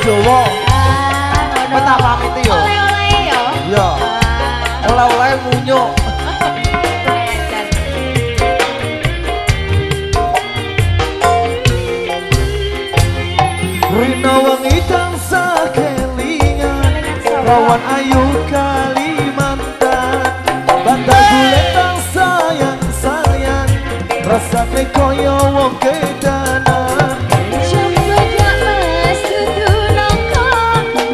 Jawa. Peta pamit yo. Oleh-oleh yo. Iya. Oleh-oleh munyuk. Rina wengi tansah kelingan rawan ayu Kalimantan Bandar Gule tang sayang-sayang rasane koyo wong kedanan Coba gak mas dudu nongko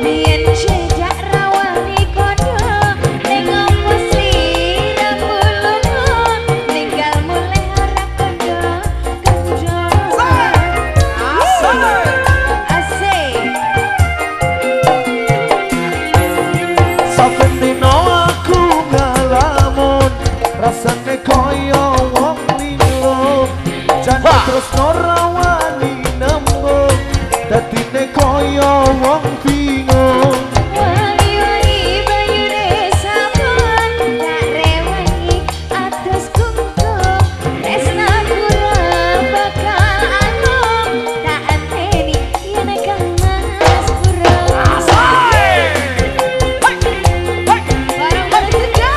biyen jejak rawani kodo ning opo sliramu lunga ninggal mulai ora kondo kanjo Saben dino aku ngalamun rasane koyo wong linglung jane terus rawani nembung dadine koyo wong bingung wangi-wangi bayune sampun tak rewangi atus kungkung tresnaku ora bakal anung tak anteni yen kang mas pura bareng-bareng juga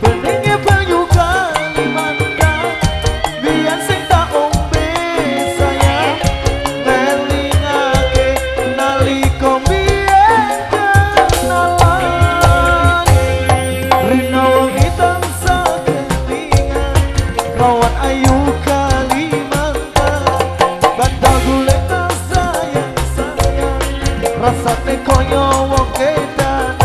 Beningnya banyu Kalimantan biyen sing tak ombe sayang ngelingake nalika biyen kenalan Rina wengi tansah kelingan rawan ayu Kalimantan Bandar Gule tang sayang-sayang rasane koyo wong kedanan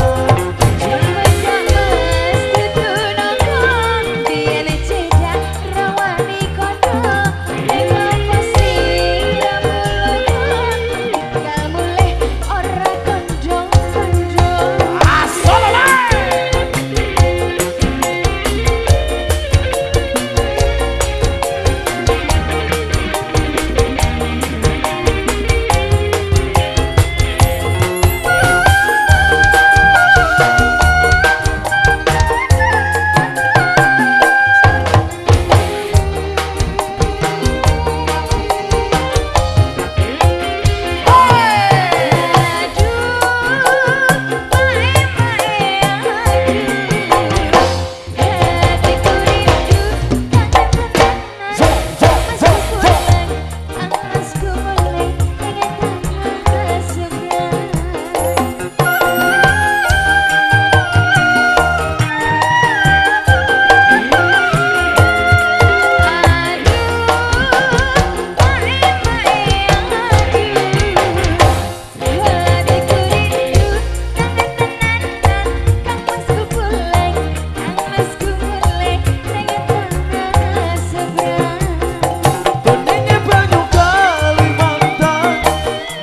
Beningnya banyu Kalimantan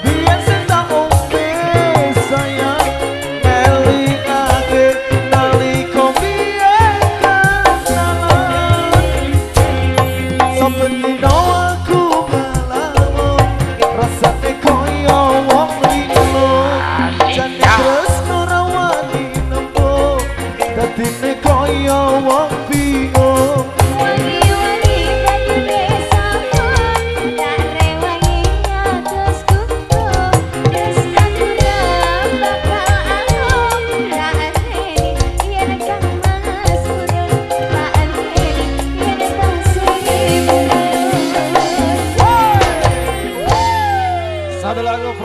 biyen sing tak ombe sayang ngelingake nalika biyen kenalan Saben dino aku ngalamun rasane koyo wong linglung jane terus rawani nembung dadine koyo wong bingung Wangi-wangi bayune sampun tak rewangi atus kungkung tresnaku ora bakal anung tak anteni yen kang mas pura tak anteni yen tasih Satu lagu